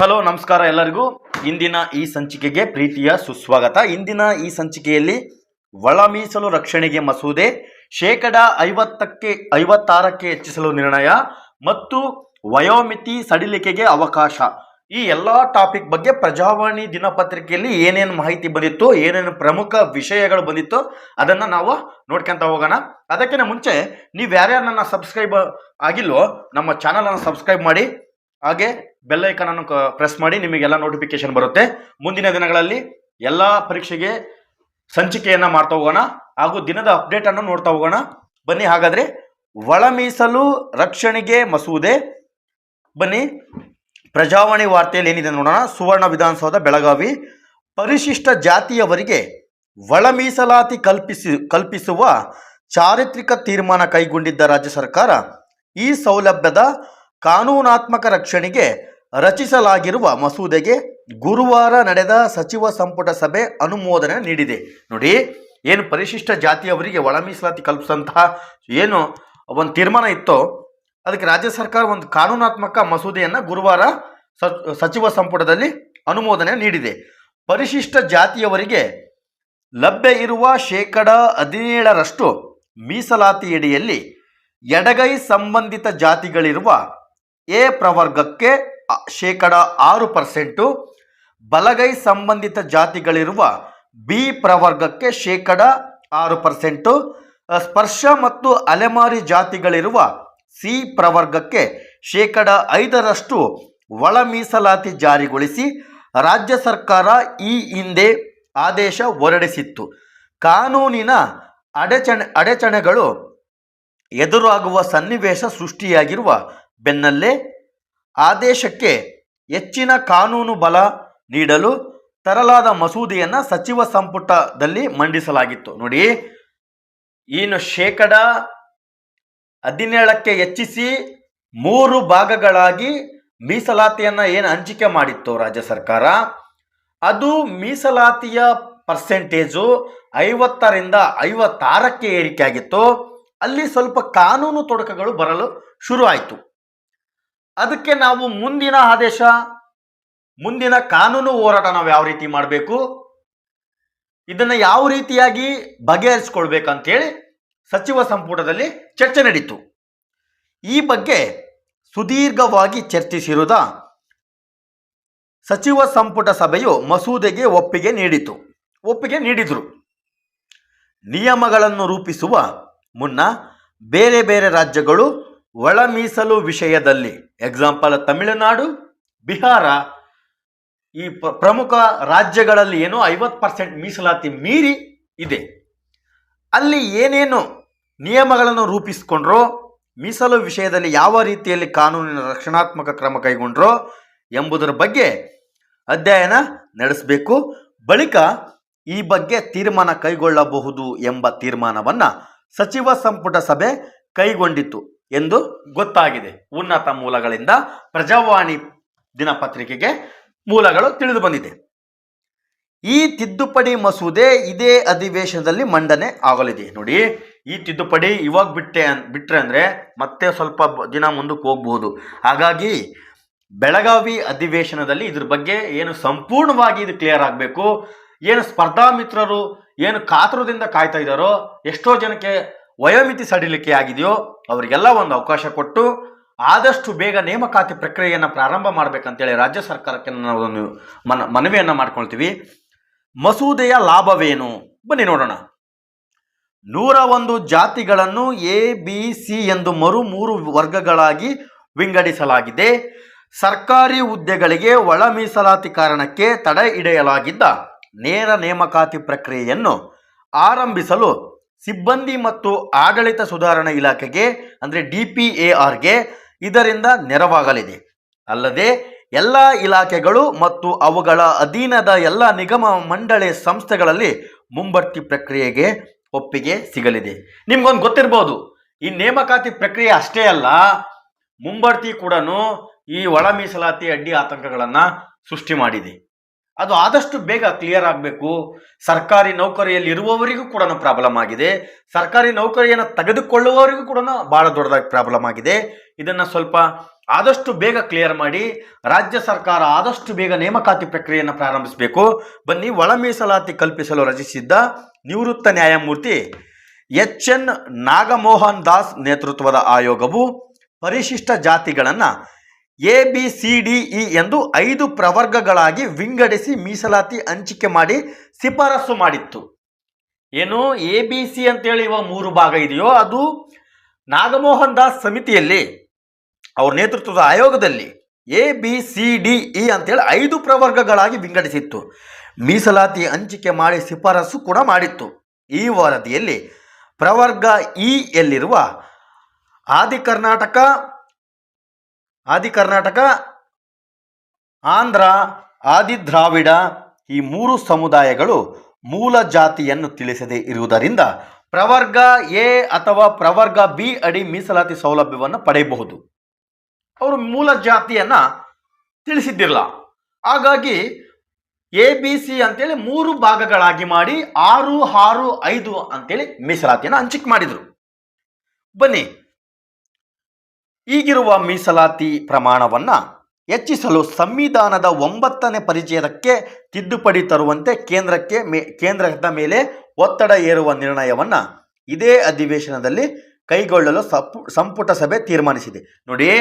Hello ನಮಸ್ಕಾರ ಎಲ್ಲರಿಗೂ. ಇಂದಿನ ಈ ಸಂಚಿಕೆಗೆ ಪ್ರೀತಿಯ ಸುಸ್ವಾಗತ. ಇಂದಿನ ಈ ಸಂಚಿಕೆಯಲ್ಲಿ ಒಳ ಮೀಸಲು ರಕ್ಷಣೆಗೆ ಮಸೂದೆ ಶೇಕಡ 50-56ಕ್ಕೆ ಹೆಚ್ಚಿಸಲು ನಿರ್ಣಯ ಮತ್ತು ವಯೋಮಿತಿ ಸಡಿಲಿಕೆಗೆ ಅವಕಾಶ, ಈ ಎಲ್ಲ ಟಾಪಿಕ್ ಬಗ್ಗೆ ಪ್ರಜಾವಾಣಿ ದಿನಪತ್ರಿಕೆಯಲ್ಲಿ ಏನೇನು ಮಾಹಿತಿ ಬಂದಿತ್ತು, ಏನೇನು ಪ್ರಮುಖ ವಿಷಯಗಳು ಬಂದಿತ್ತು ಅದನ್ನು ನಾವು ನೋಡ್ಕೊಂತ ಹೋಗೋಣ. ಅದಕ್ಕಿಂತ ಮುಂಚೆ ನೀವು ಯಾರ್ಯಾರು ನನ್ನ ಸಬ್ಸ್ಕ್ರೈಬ್ ಆಗಿಲ್ವೋ ನಮ್ಮ ಚಾನಲನ್ನು ಸಬ್ಸ್ಕ್ರೈಬ್ ಮಾಡಿ, ಹಾಗೆ ಬೆಲ್ ಐಕಾನ್ ಅನ್ನು ಪ್ರೆಸ್ ಮಾಡಿ, ನಿಮಗೆಲ್ಲ ನೋಟಿಫಿಕೇಶನ್ ಬರುತ್ತೆ. ಮುಂದಿನ ದಿನಗಳಲ್ಲಿ ಎಲ್ಲ ಪರೀಕ್ಷೆಗೆ ಸಂಚಿಕೆಯನ್ನ ಮಾಡ್ತಾ ಹೋಗೋಣ ಹಾಗೂ ದಿನದ ಅಪ್ಡೇಟ್ ಅನ್ನು ನೋಡ್ತಾ ಹೋಗೋಣ. ಬನ್ನಿ ಹಾಗಾದ್ರೆ ಒಳ ಮೀಸಲು ರಕ್ಷಣೆಗೆ ಮಸೂದೆ. ಬನ್ನಿ ಪ್ರಜಾವಾಣಿ ವಾರ್ತೆಯಲ್ಲಿ ಏನಿದೆ ನೋಡೋಣ. ಸುವರ್ಣ ವಿಧಾನಸೌಧ ಬೆಳಗಾವಿ. ಪರಿಶಿಷ್ಟ ಜಾತಿಯವರಿಗೆ ಒಳ ಮೀಸಲಾತಿ ಕಲ್ಪಿಸುವ ಚಾರಿತ್ರಿಕ ತೀರ್ಮಾನ ಕೈಗೊಂಡಿದ್ದ ರಾಜ್ಯ ಸರ್ಕಾರ ಈ ಸೌಲಭ್ಯದ ಕಾನೂನಾತ್ಮಕ ರಕ್ಷಣೆಗೆ ರಚಿಸಲಾಗಿರುವ ಮಸೂದೆಗೆ ಗುರುವಾರ ನಡೆದ ಸಚಿವ ಸಂಪುಟ ಸಭೆ ಅನುಮೋದನೆ ನೀಡಿದೆ. ನೋಡಿ, ಏನು ಪರಿಶಿಷ್ಟ ಜಾತಿಯವರಿಗೆ ಒಳ ಮೀಸಲಾತಿ ಕಲ್ಪಿಸಂತಹ ಏನು ಒಂದು ತೀರ್ಮಾನ ಇತ್ತೋ ಅದಕ್ಕೆ ರಾಜ್ಯ ಸರ್ಕಾರ ಒಂದು ಕಾನೂನಾತ್ಮಕ ಮಸೂದೆಯನ್ನು ಗುರುವಾರ ಸಚಿವ ಸಂಪುಟದಲ್ಲಿ ಅನುಮೋದನೆ ನೀಡಿದೆ. ಪರಿಶಿಷ್ಟ ಜಾತಿಯವರಿಗೆ ಲಭ್ಯ ಇರುವ ಶೇಕಡ 17ರಷ್ಟು ಮೀಸಲಾತಿಯಡಿಯಲ್ಲಿ ಎಡಗೈ ಸಂಬಂಧಿತ ಜಾತಿಗಳಿರುವ ಎ ಪ್ರವರ್ಗಕ್ಕೆ ಶೇಕಡ 6%, ಬಲಗೈ ಸಂಬಂಧಿತ ಜಾತಿಗಳಿರುವ ಬಿ ಪ್ರವರ್ಗಕ್ಕೆ ಶೇಕಡ 6%, ಸ್ಪರ್ಶ ಮತ್ತು ಅಲೆಮಾರಿ ಜಾತಿಗಳಿರುವ ಸಿ ಪ್ರವರ್ಗಕ್ಕೆ ಶೇಕಡ 5ರಷ್ಟು ಒಳ ಮೀಸಲಾತಿ ಜಾರಿಗೊಳಿಸಿ ರಾಜ್ಯ ಸರ್ಕಾರ ಈ ಹಿಂದೆ ಆದೇಶ ಹೊರಡಿಸಿತ್ತು. ಕಾನೂನಿನ ಅಡಚಣೆಗಳು ಎದುರಾಗುವ ಸನ್ನಿವೇಶ ಸೃಷ್ಟಿಯಾಗಿರುವ ಬೆನ್ನಲ್ಲೇ ಆದೇಶಕ್ಕೆ ಹೆಚ್ಚಿನ ಕಾನೂನು ಬಲ ನೀಡಲು ತರಲಾದ ಮಸೂದೆಯನ್ನು ಸಚಿವ ಸಂಪುಟದಲ್ಲಿ ಮಂಡಿಸಲಾಗಿತ್ತು. ನೋಡಿ, ಇನ್ನು ಶೇಕಡ 17ಕ್ಕೆ ಹೆಚ್ಚಿಸಿ 3 ಭಾಗಗಳಾಗಿ ಮೀಸಲಾತಿಯನ್ನು ಏನು ಹಂಚಿಕೆ ಮಾಡಿತ್ತು ರಾಜ್ಯ ಸರ್ಕಾರ, ಅದು ಮೀಸಲಾತಿಯ ಪರ್ಸೆಂಟೇಜು 50ರಿಂದ 56ಕ್ಕೆ ಏರಿಕೆ ಆಗಿತ್ತು. ಅಲ್ಲಿ ಸ್ವಲ್ಪ ಕಾನೂನು ತೊಡಕುಗಳು ಬರಲು ಶುರು ಆಯಿತು. ಅದಕ್ಕೆ ನಾವು ಮುಂದಿನ ಆದೇಶ, ಮುಂದಿನ ಕಾನೂನು ಹೋರಾಟ ನಾವು ಯಾವ ರೀತಿ ಮಾಡಬೇಕು, ಇದನ್ನು ಯಾವ ರೀತಿಯಾಗಿ ಬಗೆಹರಿಸ್ಕೊಳ್ಬೇಕಂತೇಳಿ ಸಚಿವ ಸಂಪುಟದಲ್ಲಿ ಚರ್ಚೆ ನಡೀತು. ಈ ಬಗ್ಗೆ ಸುದೀರ್ಘವಾಗಿ ಚರ್ಚಿಸಿರುವ ಸಚಿವ ಸಂಪುಟ ಸಭೆಯು ಮಸೂದೆಗೆ ಒಪ್ಪಿಗೆ ನೀಡಿದರು. ನಿಯಮಗಳನ್ನು ರೂಪಿಸುವ ಮುನ್ನ ಬೇರೆ ಬೇರೆ ರಾಜ್ಯಗಳು ಒಳ ಮೀಸಲು ವಿಷಯದಲ್ಲಿ, ಎಕ್ಸಾಂಪಲ್ ತಮಿಳುನಾಡು, ಬಿಹಾರ, ಈ ಪ್ರಮುಖ ರಾಜ್ಯಗಳಲ್ಲಿ ಏನು 50% ಮೀಸಲಾತಿ ಮೀರಿ ಇದೆ, ಅಲ್ಲಿ ಏನೇನು ನಿಯಮಗಳನ್ನು ರೂಪಿಸಿಕೊಂಡ್ರೋ, ಮೀಸಲು ವಿಷಯದಲ್ಲಿ ಯಾವ ರೀತಿಯಲ್ಲಿ ಕಾನೂನಿನ ರಕ್ಷಣಾತ್ಮಕ ಕ್ರಮ ಕೈಗೊಂಡ್ರೋ ಎಂಬುದರ ಬಗ್ಗೆ ಅಧ್ಯಯನ ನಡೆಸಬೇಕು. ಬಳಿಕ ಈ ಬಗ್ಗೆ ತೀರ್ಮಾನ ಕೈಗೊಳ್ಳಬಹುದು ಎಂಬ ತೀರ್ಮಾನವನ್ನು ಸಚಿವ ಸಂಪುಟ ಸಭೆ ಕೈಗೊಂಡಿತು ಎಂದು ಗೊತ್ತಾಗಿದೆ. ಉನ್ನತ ಮೂಲಗಳಿಂದ ಪ್ರಜಾವಾಣಿ ದಿನಪತ್ರಿಕೆಗೆ ಮೂಲಗಳು ತಿಳಿದು ಬಂದಿದೆ. ಈ ತಿದ್ದುಪಡಿ ಮಸೂದೆ ಇದೇ ಅಧಿವೇಶನದಲ್ಲಿ ಮಂಡನೆ ಆಗಲಿದೆ. ನೋಡಿ, ಈ ತಿದ್ದುಪಡಿ ಇವಾಗ ಬಿಟ್ರೆ ಅಂದರೆ ಮತ್ತೆ ಸ್ವಲ್ಪ ದಿನ ಮುಂದಕ್ಕೆ ಹೋಗ್ಬೋದು. ಹಾಗಾಗಿ ಬೆಳಗಾವಿ ಅಧಿವೇಶನದಲ್ಲಿ ಇದ್ರ ಬಗ್ಗೆ ಏನು ಸಂಪೂರ್ಣವಾಗಿ ಇದು ಕ್ಲಿಯರ್ ಆಗಬೇಕು. ಏನು ಸ್ಪರ್ಧಾ ಮಿತ್ರರು ಏನು ಕಾತುರದಿಂದ ಕಾಯ್ತಾ ಇದ್ದಾರೋ, ಎಷ್ಟೋ ಜನಕ್ಕೆ ವಯೋಮಿತಿ ಸಡಿಲಿಕೆ ಆಗಿದೆಯೋ ಅವರಿಗೆಲ್ಲ ಒಂದು ಅವಕಾಶ ಕೊಟ್ಟು ಆದಷ್ಟು ಬೇಗ ನೇಮಕಾತಿ ಪ್ರಕ್ರಿಯೆಯನ್ನು ಪ್ರಾರಂಭ ಮಾಡಬೇಕಂತೇಳಿ ರಾಜ್ಯ ಸರ್ಕಾರಕ್ಕೆ ನಾವು ಒಂದು ಮನವಿಯನ್ನು ಮಾಡ್ಕೊಳ್ತೀವಿ. ಮಸೂದೆಯ ಲಾಭವೇನು? ಬನ್ನಿ ನೋಡೋಣ. 101 ಜಾತಿಗಳನ್ನು ABC ಎಂದು 3 ವರ್ಗಗಳಾಗಿ ವಿಂಗಡಿಸಲಾಗಿದೆ. ಸರ್ಕಾರಿ ಹುದ್ದೆಗಳಿಗೆ ಒಳ ಮೀಸಲಾತಿ ಕಾರಣಕ್ಕೆ ತಡೆ ಹಿಡಿಯಲಾಗಿದ್ದ ನೇರ ನೇಮಕಾತಿ ಪ್ರಕ್ರಿಯೆಯನ್ನು ಆರಂಭಿಸಲು ಸಿಬ್ಬಂದಿ ಮತ್ತು ಆಡಳಿತ ಸುಧಾರಣಾ ಇಲಾಖೆಗೆ ಅಂದರೆ DPARಗೆ ಇದರಿಂದ ನೆರವಾಗಲಿದೆ. ಅಲ್ಲದೆ ಎಲ್ಲ ಇಲಾಖೆಗಳು ಮತ್ತು ಅವುಗಳ ಅಧೀನದ ಎಲ್ಲ ನಿಗಮ ಮಂಡಳಿ ಸಂಸ್ಥೆಗಳಲ್ಲಿ ಮುಂಬಡ್ತಿ ಪ್ರಕ್ರಿಯೆಗೆ ಒಪ್ಪಿಗೆ ಸಿಗಲಿದೆ. ನಿಮ್ಗೊಂದು ಗೊತ್ತಿರ್ಬೋದು, ಈ ನೇಮಕಾತಿ ಪ್ರಕ್ರಿಯೆ ಅಷ್ಟೇ ಅಲ್ಲ, ಮುಂಬಡ್ತಿ ಕೂಡ ಈ ಒಳ ಮೀಸಲಾತಿ ಅಡ್ಡಿ ಆತಂಕಗಳನ್ನು ಸೃಷ್ಟಿ ಮಾಡಿದೆ. ಅದು ಆದಷ್ಟು ಬೇಗ ಕ್ಲಿಯರ್ ಆಗಬೇಕು. ಸರ್ಕಾರಿ ನೌಕರಿಯಲ್ಲಿ ಇರುವವರಿಗೂ ಕೂಡ ಪ್ರಾಬ್ಲಮ್ ಆಗಿದೆ, ಸರ್ಕಾರಿ ನೌಕರಿಯನ್ನು ತೆಗೆದುಕೊಳ್ಳುವವರಿಗೂ ಕೂಡ ಬಹಳ ದೊಡ್ಡದಾಗಿ ಪ್ರಾಬ್ಲಮ್ ಆಗಿದೆ. ಇದನ್ನು ಸ್ವಲ್ಪ ಆದಷ್ಟು ಬೇಗ ಕ್ಲಿಯರ್ ಮಾಡಿ ರಾಜ್ಯ ಸರ್ಕಾರ ಆದಷ್ಟು ಬೇಗ ನೇಮಕಾತಿ ಪ್ರಕ್ರಿಯೆಯನ್ನು ಪ್ರಾರಂಭಿಸಬೇಕು. ಬನ್ನಿ, ಒಳ ಮೀಸಲಾತಿ ಕಲ್ಪಿಸಲು ರಚಿಸಿದ್ದ ನಿವೃತ್ತ ನ್ಯಾಯಮೂರ್ತಿ ಎಚ್.ಎನ್. ನಾಗಮೋಹನ್ ದಾಸ್ ನೇತೃತ್ವದ ಆಯೋಗವು ಪರಿಶಿಷ್ಟ ಜಾತಿಗಳನ್ನು ABCDE ಎಂದು 5 ಪ್ರವರ್ಗಗಳಾಗಿ ವಿಂಗಡಿಸಿ ಮೀಸಲಾತಿ ಹಂಚಿಕೆ ಮಾಡಿ ಶಿಫಾರಸು ಮಾಡಿತ್ತು. ಏನು ABC ಅಂತೇಳಿ ಇವಾಗ 3 ಭಾಗ ಇದೆಯೋ ಅದು ನಾಗಮೋಹನ್ ದಾಸ್ ಸಮಿತಿಯಲ್ಲಿ ಅವ್ರ ನೇತೃತ್ವದ ಆಯೋಗದಲ್ಲಿ ABCDE ಅಂತೇಳಿ 5 ಪ್ರವರ್ಗಗಳಾಗಿ ವಿಂಗಡಿಸಿತ್ತು. ಮೀಸಲಾತಿ ಹಂಚಿಕೆ ಮಾಡಿ ಶಿಫಾರಸು ಕೂಡ ಮಾಡಿತ್ತು. ಈ ವರದಿಯಲ್ಲಿ ಪ್ರವರ್ಗ ಇ ಯಲ್ಲಿರುವ ಆದಿ ಕರ್ನಾಟಕ, ಆಂಧ್ರ, ಆದಿ ದ್ರಾವಿಡ ಈ 3 ಸಮುದಾಯಗಳು ಮೂಲ ಜಾತಿಯನ್ನು ತಿಳಿಸದೇ ಇರುವುದರಿಂದ ಪ್ರವರ್ಗ ಎ ಅಥವಾ ಪ್ರವರ್ಗ ಬಿ ಅಡಿ ಮೀಸಲಾತಿ ಸೌಲಭ್ಯವನ್ನು ಪಡೆಯಬಹುದು. ಅವರು ಮೂಲ ಜಾತಿಯನ್ನು ತಿಳಿಸಿದ್ದಿಲ್ಲ. ಹಾಗಾಗಿ ABC ಅಂತೇಳಿ 3 ಭಾಗಗಳಾಗಿ ಮಾಡಿ 6, 6, 5 ಅಂತೇಳಿ ಮೀಸಲಾತಿಯನ್ನು ಹಂಚಿಕೆ ಮಾಡಿದರು. ಬನ್ನಿ, ಈಗಿರುವ ಮೀಸಲಾತಿ ಪ್ರಮಾಣವನ್ನು ಹೆಚ್ಚಿಸಲು ಸಂವಿಧಾನದ 9ನೇ ಪರಿಚ್ಛೇದಕ್ಕೆ ತಿದ್ದುಪಡಿ ತರುವಂತೆ ಕೇಂದ್ರದ ಮೇಲೆ ಒತ್ತಡ ಹೇರುವ ನಿರ್ಣಯವನ್ನು ಇದೇ ಅಧಿವೇಶನದಲ್ಲಿ ಕೈಗೊಳ್ಳಲು ಸಂಪುಟ ಸಭೆ ತೀರ್ಮಾನಿಸಿದೆ. ನೋಡಿ,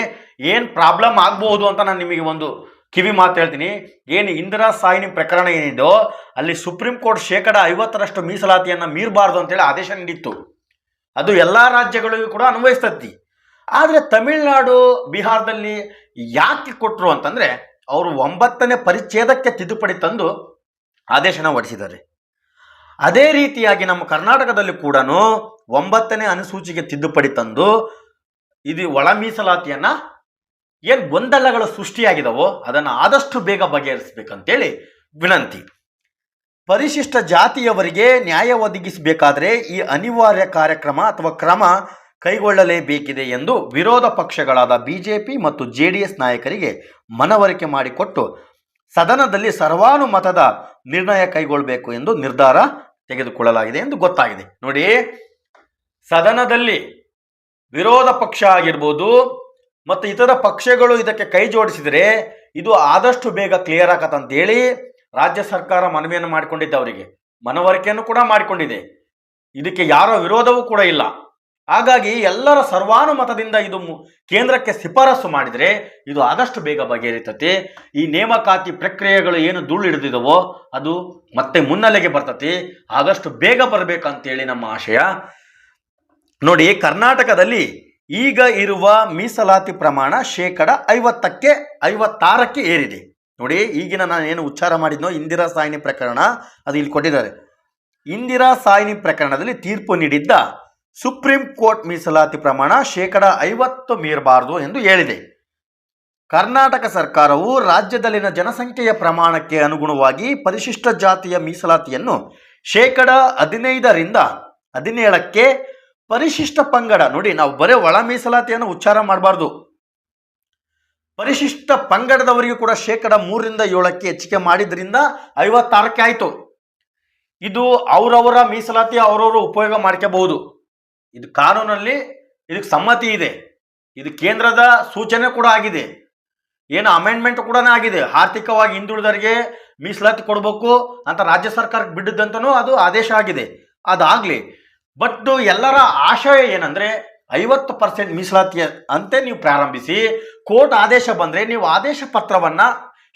ಏನು ಪ್ರಾಬ್ಲಮ್ ಆಗಬಹುದು ಅಂತ ನಾನು ನಿಮಗೆ ಒಂದು ಕಿವಿ ಮಾತು ಹೇಳ್ತೀನಿ. ಏನು ಇಂದಿರಾ ಸಾಯ್ನಿ ಪ್ರಕರಣ ಏನಿದೋ ಅಲ್ಲಿ ಸುಪ್ರೀಂ ಕೋರ್ಟ್ 50% ಮೀಸಲಾತಿಯನ್ನು ಮೀರಬಾರ್ದು ಅಂತೇಳಿ ಆದೇಶ ನೀಡಿತ್ತು. ಅದು ಎಲ್ಲ ರಾಜ್ಯಗಳಿಗೂ ಕೂಡ ಅನ್ವಯಿಸ್ತತಿ. ಆದರೆ ತಮಿಳುನಾಡು, ಬಿಹಾರದಲ್ಲಿ ಯಾಕೆ ಕೊಟ್ಟರು ಅಂತಂದರೆ ಅವರು 9ನೇ ಪರಿಚ್ಛೇದಕ್ಕೆ ತಿದ್ದುಪಡಿ ತಂದು ಆದೇಶನ ಹೊರಡಿಸಿದ್ದಾರೆ. ಅದೇ ರೀತಿಯಾಗಿ ನಮ್ಮ ಕರ್ನಾಟಕದಲ್ಲಿ ಕೂಡ 9ನೇ ಅನುಸೂಚಿಗೆ ತಿದ್ದುಪಡಿ ತಂದು ಇದು ಒಳ ಮೀಸಲಾತಿಯನ್ನು ಏನು ಗೊಂದಲಗಳು ಸೃಷ್ಟಿಯಾಗಿದವೋ ಅದನ್ನು ಆದಷ್ಟು ಬೇಗ ಬಗೆಹರಿಸಬೇಕಂತೇಳಿ ವಿನಂತಿ. ಪರಿಶಿಷ್ಟ ಜಾತಿಯವರಿಗೆ ನ್ಯಾಯ ಒದಗಿಸಬೇಕಾದರೆ ಈ ಅನಿವಾರ್ಯ ಕಾರ್ಯಕ್ರಮ ಅಥವಾ ಕ್ರಮ ಕೈಗೊಳ್ಳಲೇಬೇಕಿದೆ ಎಂದು ವಿರೋಧ ಪಕ್ಷಗಳಾದ ಬಿಜೆಪಿ ಮತ್ತು JDS ನಾಯಕರಿಗೆ ಮನವರಿಕೆ ಮಾಡಿಕೊಟ್ಟು ಸದನದಲ್ಲಿ ಸರ್ವಾನುಮತದ ನಿರ್ಣಯ ಕೈಗೊಳ್ಳಬೇಕು ಎಂದು ನಿರ್ಧಾರ ತೆಗೆದುಕೊಳ್ಳಲಾಗಿದೆ ಎಂದು ಗೊತ್ತಾಗಿದೆ. ನೋಡಿ, ಸದನದಲ್ಲಿ ವಿರೋಧ ಪಕ್ಷ ಆಗಿರ್ಬೋದು ಮತ್ತು ಇತರ ಪಕ್ಷಗಳು ಇದಕ್ಕೆ ಕೈ ಜೋಡಿಸಿದರೆ ಇದು ಆದಷ್ಟು ಬೇಗ ಕ್ಲಿಯರ್ ಆಗತ್ತಂತೇಳಿ ರಾಜ್ಯ ಸರ್ಕಾರ ಮನವಿಯನ್ನು ಮಾಡಿಕೊಂಡಿದ್ದೆ, ಅವರಿಗೆ ಮನವರಿಕೆಯನ್ನು ಕೂಡ ಮಾಡಿಕೊಂಡಿದೆ. ಇದಕ್ಕೆ ಯಾರ ವಿರೋಧವೂ ಕೂಡ ಇಲ್ಲ. ಹಾಗಾಗಿ ಎಲ್ಲರ ಸರ್ವಾನುಮತದಿಂದ ಇದು ಕೇಂದ್ರಕ್ಕೆ ಶಿಫಾರಸು ಮಾಡಿದರೆ ಇದು ಆದಷ್ಟು ಬೇಗ ಬಗೆಹರಿತತೆ. ಈ ನೇಮಕಾತಿ ಪ್ರಕ್ರಿಯೆಗಳು ಏನು ಧೂಳು ಹಿಡಿದಿದವೋ ಅದು ಮತ್ತೆ ಮುನ್ನೆಲೆಗೆ ಬರ್ತತಿ. ಆದಷ್ಟು ಬೇಗ ಬರಬೇಕಂತೇಳಿ ನಮ್ಮ ಆಶಯ. ನೋಡಿ, ಕರ್ನಾಟಕದಲ್ಲಿ ಈಗ ಇರುವ ಮೀಸಲಾತಿ ಪ್ರಮಾಣ 50%ಕ್ಕೆ 56ಕ್ಕೆ ಏರಿದೆ. ನೋಡಿ, ಈಗಿನ ನಾನು ಏನು ಉಚ್ಚಾರ ಮಾಡಿದ್ನೋ ಇಂದಿರಾ ಸಾಯ್ನಿ ಪ್ರಕರಣ, ಅದು ಇಲ್ಲಿ ಕೊಟ್ಟಿದ್ದಾರೆ. ಇಂದಿರಾ ಸಾಯ್ನಿ ಪ್ರಕರಣದಲ್ಲಿ ತೀರ್ಪು ನೀಡಿದ್ದ ಸುಪ್ರೀಂ ಕೋರ್ಟ್ ಮೀಸಲಾತಿ ಪ್ರಮಾಣ 50% ಮೀರಬಾರದು ಎಂದು ಹೇಳಿದೆ. ಕರ್ನಾಟಕ ಸರ್ಕಾರವು ರಾಜ್ಯದಲ್ಲಿನ ಜನಸಂಖ್ಯೆಯ ಪ್ರಮಾಣಕ್ಕೆ ಅನುಗುಣವಾಗಿ ಪರಿಶಿಷ್ಟ ಜಾತಿಯ ಮೀಸಲಾತಿಯನ್ನು 15% 17ಕ್ಕೆ ಪರಿಶಿಷ್ಟ ಪಂಗಡ, ನೋಡಿ ನಾವು ಬರೀ ಒಳ ಮೀಸಲಾತಿಯನ್ನು ಉಚ್ಚಾರ ಮಾಡಬಾರ್ದು, ಪರಿಶಿಷ್ಟ ಪಂಗಡದವರಿಗೂ ಕೂಡ 3% 7ಕ್ಕೆ ಹೆಚ್ಚಿಗೆ ಮಾಡಿದ್ರಿಂದ 56ಕ್ಕೆ ಆಯಿತು. ಇದು ಅವರವರ ಮೀಸಲಾತಿ ಅವರವರು ಉಪಯೋಗ ಮಾಡ್ಕೋಬಹುದು. ಇದು ಕಾನೂನಲ್ಲಿ ಇದಕ್ಕೆ ಸಮ್ಮತಿ ಇದೆ. ಇದು ಕೇಂದ್ರದ ಸೂಚನೆ ಕೂಡ ಆಗಿದೆ, ಏನು ಅಮೆಂಡ್ಮೆಂಟ್ ಕೂಡ ಆಗಿದೆ. ಆರ್ಥಿಕವಾಗಿ ಹಿಂದುಳಿದವರಿಗೆ ಮೀಸಲಾತಿ ಕೊಡಬೇಕು ಅಂತ ರಾಜ್ಯ ಸರ್ಕಾರಕ್ಕೆ ಬಿಟ್ಟಿದ್ದಂತನೂ ಅದು ಆದೇಶ ಆಗಿದೆ. ಅದಾಗಲಿ, ಬಟ್ ಎಲ್ಲರ ಆಶಯ ಏನಂದರೆ 50% ಮೀಸಲಾತಿ ಅಂತೆ ನೀವು ಪ್ರಾರಂಭಿಸಿ, ಕೋರ್ಟ್ ಆದೇಶ ಬಂದರೆ ನೀವು ಆದೇಶ ಪತ್ರವನ್ನು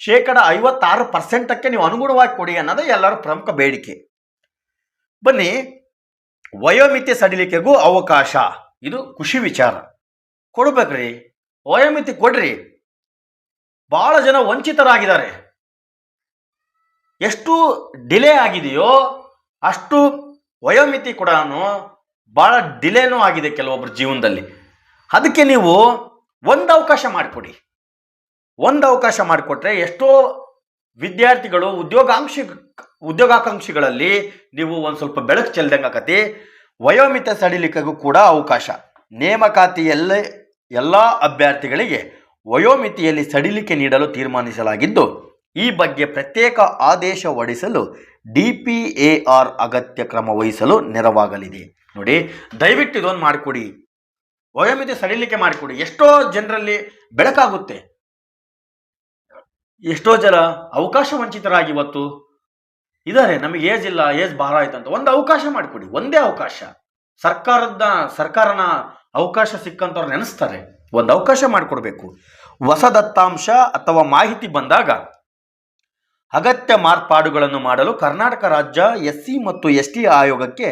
56%ಕ್ಕೆ ನೀವು ಅನುಗುಣವಾಗಿ ಕೊಡಿ ಅನ್ನೋದು ಎಲ್ಲರ ಪ್ರಮುಖ ಬೇಡಿಕೆ. ಬನ್ನಿ, ವಯೋಮಿತಿ ಸಡಿಲಿಕೆಗೂ ಅವಕಾಶ, ಇದು ಖುಷಿ ವಿಚಾರ. ಕೊಡ್ಬೇಕ್ರಿ, ವಯೋಮಿತಿ ಕೊಡ್ರಿ. ಭಾಳ ಜನ ವಂಚಿತರಾಗಿದ್ದಾರೆ. ಎಷ್ಟು ಡಿಲೇ ಆಗಿದೆಯೋ ಅಷ್ಟು ವಯೋಮಿತಿ ಕೂಡ ಭಾಳ ಡಿಲೇನೂ ಆಗಿದೆ ಕೆಲವೊಬ್ಬರ ಜೀವನದಲ್ಲಿ. ಅದಕ್ಕೆ ನೀವು ಒಂದು ಅವಕಾಶ ಮಾಡಿಕೊಡಿ. ಒಂದು ಅವಕಾಶ ಮಾಡಿಕೊಟ್ರೆ ಎಷ್ಟೋ ವಿದ್ಯಾರ್ಥಿಗಳು ಉದ್ಯೋಗಾಕಾಂಕ್ಷಿಗಳಲ್ಲಿ ನೀವು ಒಂದು ಸ್ವಲ್ಪ ಬೆಳಕು ಚೆಲ್ದಂಗೆ ಆಕತಿ. ವಯೋಮಿತ ಸಡಿಲಿಕೆಗೂ ಕೂಡ ಅವಕಾಶ. ನೇಮಕಾತಿಯಲ್ಲೇ ಎಲ್ಲ ಅಭ್ಯರ್ಥಿಗಳಿಗೆ ವಯೋಮಿತಿಯಲ್ಲಿ ಸಡಿಲಿಕೆ ನೀಡಲು ತೀರ್ಮಾನಿಸಲಾಗಿದ್ದು ಈ ಬಗ್ಗೆ ಪ್ರತ್ಯೇಕ ಆದೇಶ ಹೊರಡಿಸಲು DPAR ಅಗತ್ಯ ಕ್ರಮ ವಹಿಸಲು ನೆರವಾಗಲಿದೆ. ನೋಡಿ, ದಯವಿಟ್ಟು ಇದೊಂದು ಮಾಡಿಕೊಡಿ, ವಯೋಮಿತಿ ಸಡಿಲಿಕೆ ಮಾಡಿಕೊಡಿ. ಎಷ್ಟೋ ಜನರಲ್ಲಿ ಬೆಳಕಾಗುತ್ತೆ. ಎಷ್ಟೋ ಜನ ಅವಕಾಶ ವಂಚಿತರಾಗಿ ಇವತ್ತು ಇದ್ದಾರೆ. ನಮಗೆ ಏಜ್ ಇಲ್ಲ, ಏಜ್ ಭಾರ ಆಯ್ತು ಅಂತ ಒಂದು ಅವಕಾಶ ಮಾಡಿಕೊಡಿ. ಒಂದೇ ಅವಕಾಶ, ಸರ್ಕಾರನ ಅವಕಾಶ ಸಿಕ್ಕಂತವ್ರು ನೆನೆಸ್ತಾರೆ. ಒಂದು ಅವಕಾಶ ಮಾಡಿಕೊಡ್ಬೇಕು. ಹೊಸ ದತ್ತಾಂಶ ಅಥವಾ ಮಾಹಿತಿ ಬಂದಾಗ ಅಗತ್ಯ ಮಾರ್ಪಾಡುಗಳನ್ನು ಮಾಡಲು ಕರ್ನಾಟಕ ರಾಜ್ಯ SC ಮತ್ತು ST ಆಯೋಗಕ್ಕೆ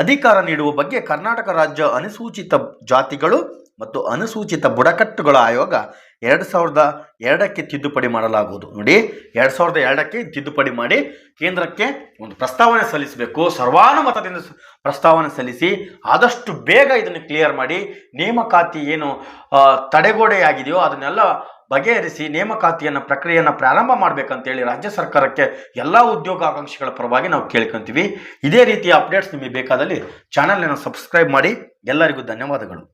ಅಧಿಕಾರ ನೀಡುವ ಬಗ್ಗೆ ಕರ್ನಾಟಕ ರಾಜ್ಯ ಅನುಸೂಚಿತ ಜಾತಿಗಳು ಮತ್ತು ಅನುಸೂಚಿತ ಬುಡಕಟ್ಟುಗಳ ಆಯೋಗ 2002ಕ್ಕೆ ತಿದ್ದುಪಡಿ ಮಾಡಲಾಗುವುದು. ನೋಡಿ, 2002ಕ್ಕೆ ತಿದ್ದುಪಡಿ ಮಾಡಿ ಕೇಂದ್ರಕ್ಕೆ ಒಂದು ಪ್ರಸ್ತಾವನೆ ಸಲ್ಲಿಸಬೇಕು. ಸರ್ವಾನುಮತದಿಂದ ಪ್ರಸ್ತಾವನೆ ಸಲ್ಲಿಸಿ ಆದಷ್ಟು ಬೇಗ ಇದನ್ನು ಕ್ಲಿಯರ್ ಮಾಡಿ ನೇಮಕಾತಿ ಏನು ತಡೆಗೋಡೆಯಾಗಿದೆಯೋ ಅದನ್ನೆಲ್ಲ ಬಗೆಹರಿಸಿ ನೇಮಕಾತಿಯನ್ನು ಪ್ರಕ್ರಿಯೆಯನ್ನು ಪ್ರಾರಂಭ ಮಾಡಬೇಕಂತೇಳಿ ರಾಜ್ಯ ಸರ್ಕಾರಕ್ಕೆ ಎಲ್ಲ ಉದ್ಯೋಗಾಕಾಂಕ್ಷಿಗಳ ಪರವಾಗಿ ನಾವು ಕೇಳ್ಕೊಂತೀವಿ. ಇದೇ ರೀತಿಯ ಅಪ್ಡೇಟ್ಸ್ ನಿಮಗೆ ಬೇಕಾದಲ್ಲಿ ಚಾನಲ್ನ ಸಬ್ಸ್ಕ್ರೈಬ್ ಮಾಡಿ. ಎಲ್ಲರಿಗೂ ಧನ್ಯವಾದಗಳು.